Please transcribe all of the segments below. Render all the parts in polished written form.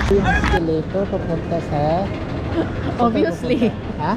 Yung escalator papunta sa... Obviously. Ha?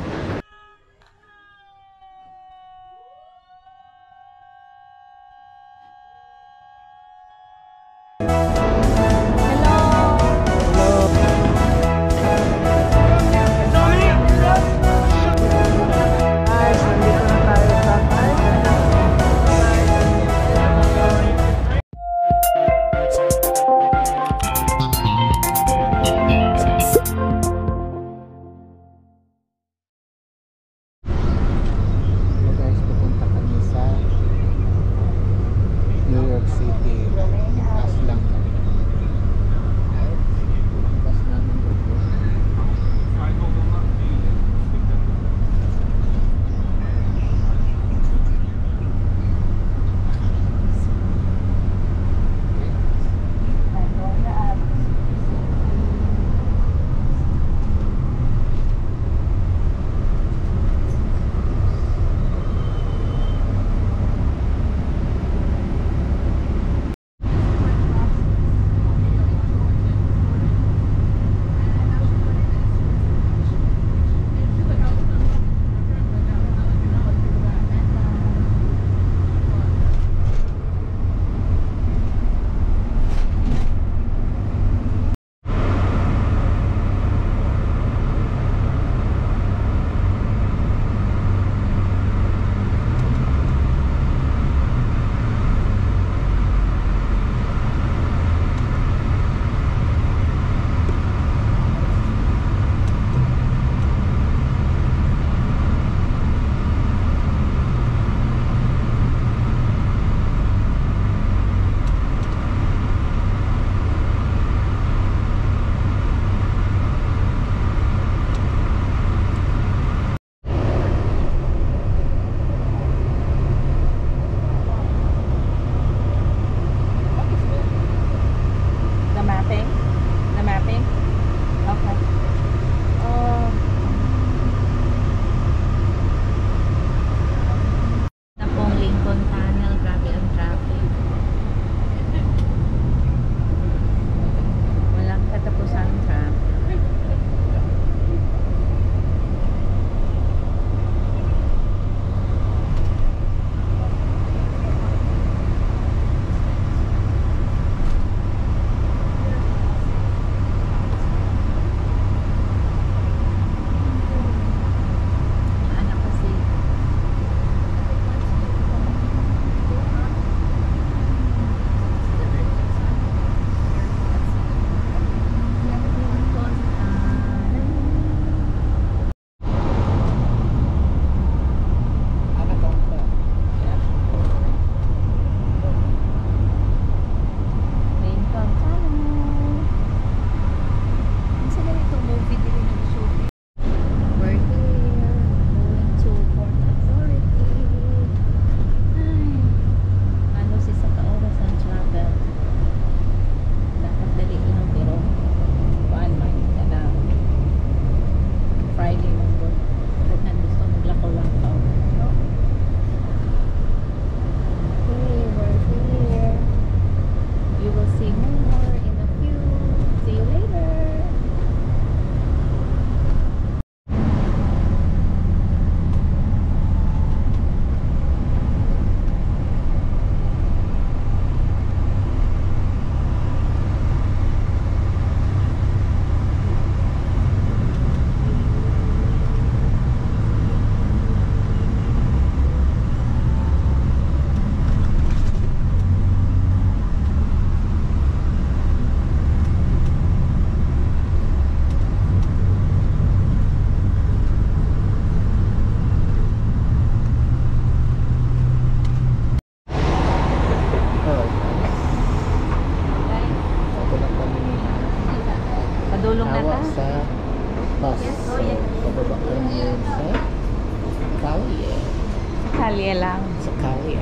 kalye lang. Sa kalye.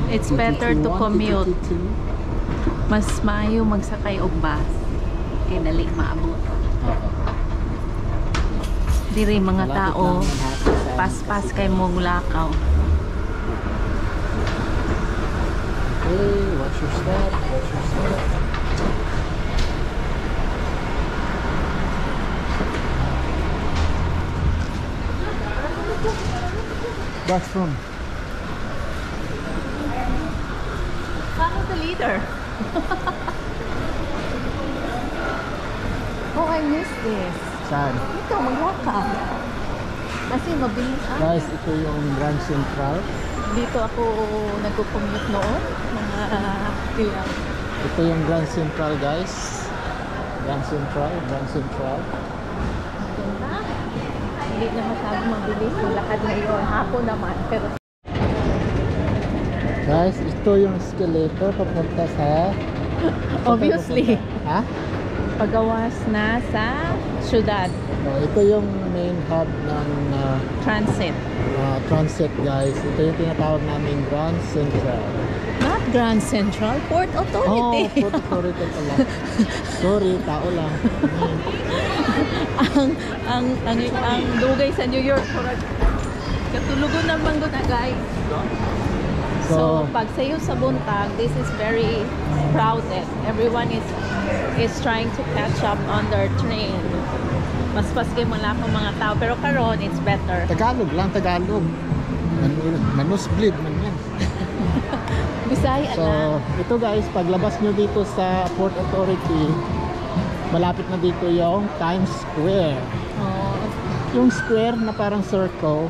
It's better to commute. Mas maayo magsakay og bus. Kay dali maabot. Diri mga tao pas-pas kay mong lakaw. Hey, Watch your step. Watch your step. Bathroom. Follow the leader. Oh, I missed this. Saan? Ito, mag-walk ka. Kasi mabilis Guys, ito yung Grand Central. Dito ako nagko-commute noon. Mga ilang. Ito yung Grand Central, guys. Grand Central, Grand Central. Maganda. Hindi na masyadong mabilis yung lakad ngayon. Hapon naman. Pero Guys, ito yung escalator papunta sa... obviously, Ha? pagawas na sa syudad. Oh, ito yung main hub ng Transit. transit, guys. Ito yung tinatawag namin Grand Central. Not Grand Central, Port Oh, Authority. Port Authority pala. Sorry, tao lang. ang dugay sa New York. Katulugon naman ko na, guys. So, pag sayo sa buntag, this is very crowded. Everyone is trying to catch up on their train. Mas paskay mula akong mga tao. Pero karon, it's better. Tagalog lang, Tagalog. Manusblid man yan. Bisaya So, na. ito guys, paglabas nyo dito sa Port Authority, malapit na dito yung Times Square. Oh, Yung square na parang circle.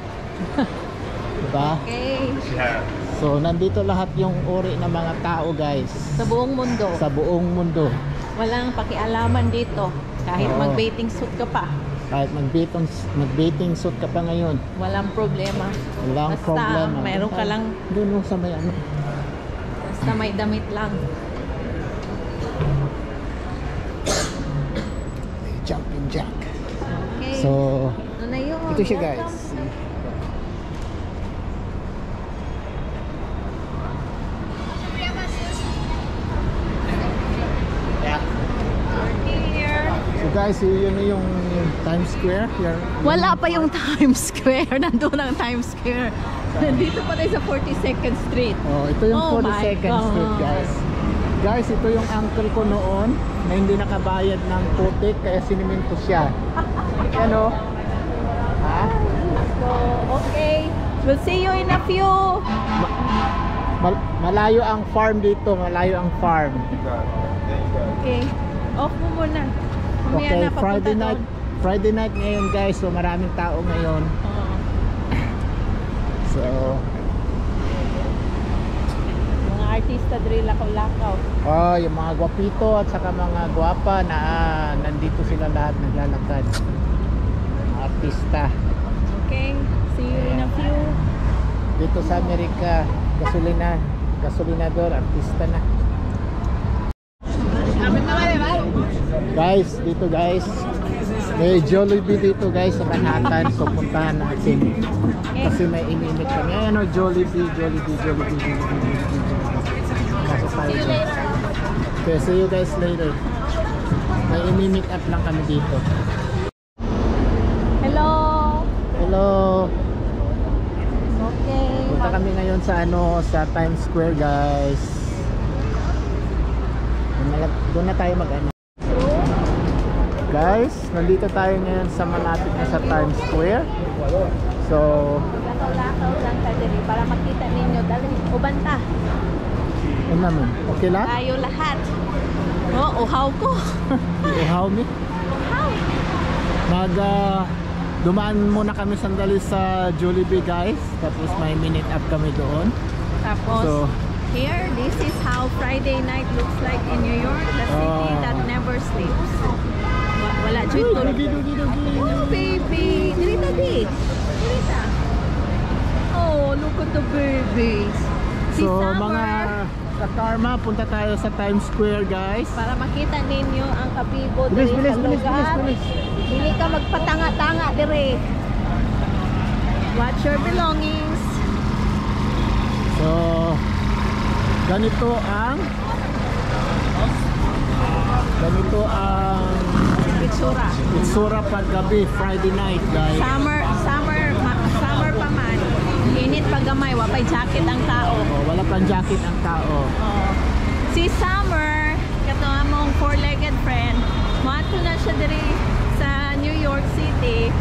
Diba? okay. So, nandito lahat yung uri ng mga tao, guys. Sa buong mundo. Sa buong mundo. Walang pakialaman dito. Kahit Oo. mag-bathing suit ka pa. Kahit mag-bathing suit ka pa ngayon, Walang problema. walang Basta, problema. meron ka lang, Doon sa may ano. basta may damit lang. Jumping jack. Okay. So, ano na yun? ito siya, Welcome. guys. Here. So guys, yun na yung Times Square. Wala pa yung Times Square. Nandun ang Times Square. Nandito pa tayo sa 42nd Street. Oh, ito yung Oh my 42nd Street, God. guys. Guys, ito yung uncle ko noon na hindi nakabayad ng putik kaya siniminto siya. Ano? Ha? So, okay. We'll see you in a few. Malayo ang farm dito, malayo ang farm. Okay. Off mo muna. Mamaya Okay, na, papunta Friday doon. night. Friday night ngayon, guys. So maraming tao ngayon. Oo. So, Mga artista diri lakaw-lakaw. oh, yung mga gwapito at saka mga gwapa na nandito sila lahat naglalakad. Mga artista. Okay. See you in a few. Dito sa Amerika, gasolinador, artista na. Guys, dito guys, may Jollibee dito guys sa Manhattan. So puntahan natin kasi may inimit kami. Ayan o, Jollibee. Pasok tayo dyan. Okay, see you guys later. May inimit up lang kami dito. Hello. Hello. Okay. Punta kami ngayon sa sa Times Square, guys. Doon na tayo mag-ano. Guys, nandito tayo ngayon sa malapit na sa Times Square. So, Lakaw-lakaw lang ka diri para makita ninyo. Dali, ubanta. ano naman? Okay lang? Tayo lahat. Oh, uhaw ko. Ihaw me? Uhaw. Dumaan muna kami sandali sa Jollibee, guys. Tapos may minute up kami doon. Tapos, So, here, this is how Friday night looks like in New York. The city that never sleeps. Wala Uy, dito. dugi. Oh, baby. Dirita, di. Dirita. Oh, look at the babies. Si So, Summer. mga ka-karma, punta tayo sa Times Square, guys. Para makita ninyo ang kabibo Bilis, diri bilis, sa bilis, lugar. bilis. Dili ka magpatanga-tanga dire. Watch your belongings. So, ganito ang itsura pag gabi, Friday night, guys. Summer pa man. Init pag gamay, wapay jacket ang tao. Oh, wala pang jacket ang tao. Oh. Si Summer, kato among four-legged friend, mato na siya diri sa New York City.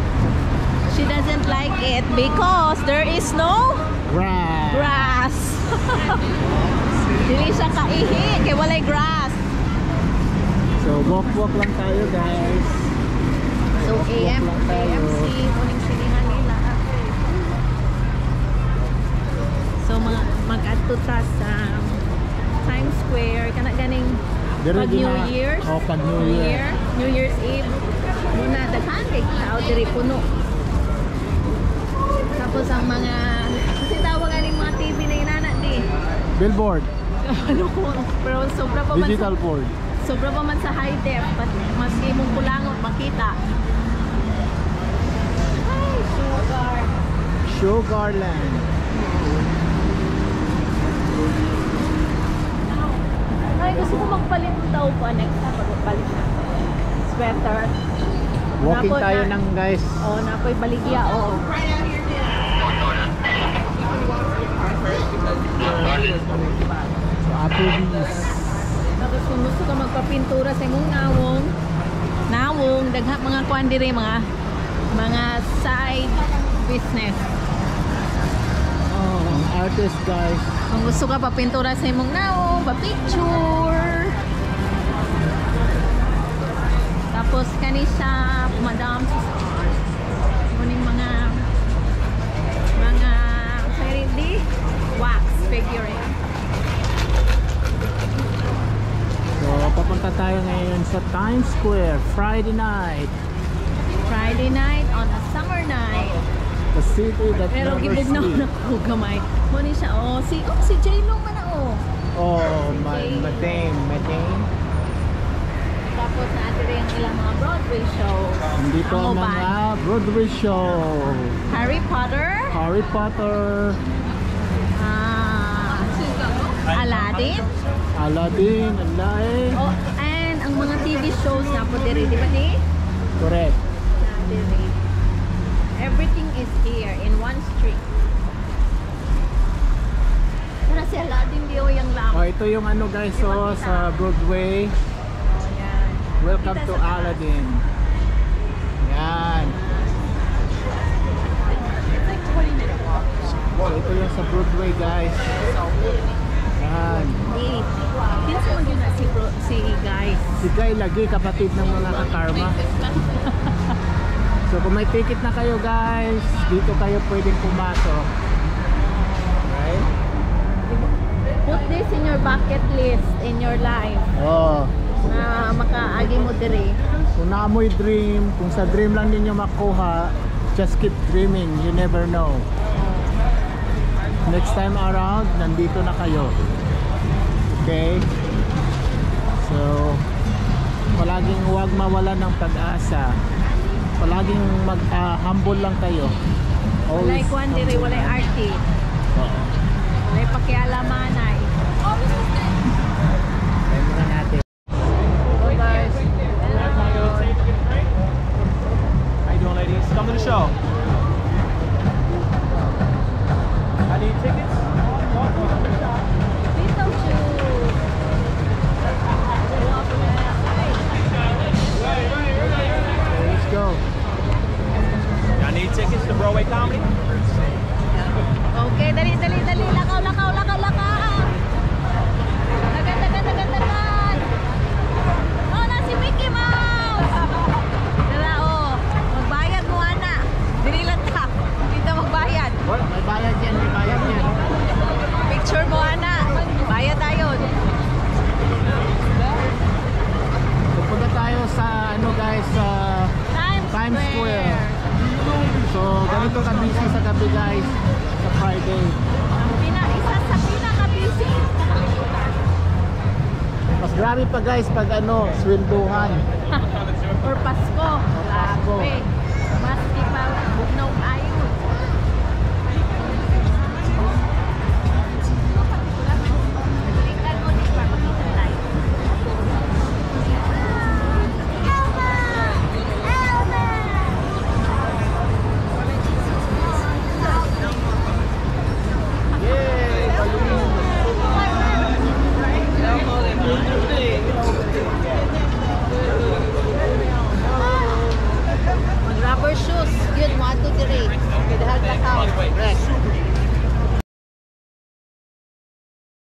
She doesn't like it because there is no Right. grass. Dili siya kaihi kay walay grass. So walk lang tayo guys. So Walk lang tayo. AMC muning silingan nila. So mag-adto ta sa Times Square kana ganing Diri pag din New na- Year's. Oh, pag New Year. New Year's Eve. Muna daghan kay tao diri puno. Tapos ang mga kasi tawag ani mga TV na inana di. Billboard, Ano ko pero sobra pa man digital board. sobra pa man sa high def but mas imong kulangot makita. Ay, sugar. Sugarland. Ay, gusto ko magpalit ng tao pa next time magpalit na. Sweater. Walking Napo- tayo na- ng guys. Oh, napoy baligya. Oo. So Applebee's. Tapos kung gusto ka magpapintura sa imong nawong, dagha mga kuan diri mga side business. Oh, artist guys. Kung gusto ka papintura sa imong nawong, pa-picture. Tapos kani siya, madam muning mga sorry di wax figuring. So papunta tayo ngayon sa Times Square Friday night. Friday night on a summer night. The city that Pero never gibugnaw na sleeps. ko gamay. Mo ni siya si J-Lo man na Oh, Okay. Madame. Tapos natin rin ang ilang mga Broadway shows. Nandito ang Uban. mga Broadway show. Harry Potter, Harry Potter, Aladdin, Aladdin, Aladdin. oh, and ang mga TV shows na po diri, di ba ni? Correct. Diri. Everything is here in one street. Para si Aladdin di o yung lamp. Oh, ito yung ano guys, so sa Broadway. Yan. Welcome Kita to sa- Aladdin. Yan. It's like 20-minute walk. So ito yung sa Broadway guys. Yan. Di. Kinsa man yun na si guys. Si Guy lagi kapatid ng mga kakarma. So kung may ticket na kayo guys, dito kayo pwedeng pumasok. Right? Put this in your bucket list in your life. Oh. Na makaagi mo diri. Kung naamoy dream, kung sa dream lang ninyo makuha, just keep dreaming, you never know. Next time around, nandito na kayo. Okay? So, palaging huwag mawalan ng pag-asa. Palaging humble lang kayo. Walay kuan diri, humble walay lang. arty. Oo. Walay pakialamanay. Try muna natin. Hello guys. How you doing, ladies? Come to the show. I need tickets. Beetlejuice. Let's go. Y'all need tickets to Broadway comedy? Okay, dali. Lakaw. Dagan. Oh, na si Mickey Mouse. Dala, oh. Magbayad mo, ana. Dili lang ta. Dito magbayad. What? May bayad yan. Picture mo, ana. Bayad tayo. Pupunta tayo sa ano guys, sa Times Square. So, ganito ka-busy sa gabi guys, sa Friday. Isa sa pinaka-busy. Mas grabe pa guys pag ano, swelduhan. Or Pasko. Pasko. Grabe. Mas di pa bugnaw ayon. Naglingan mo di pa makita tayo. Yay! rubber shoes. Yun, 1, 2, 3. Kaya dahil lakaw. Correct.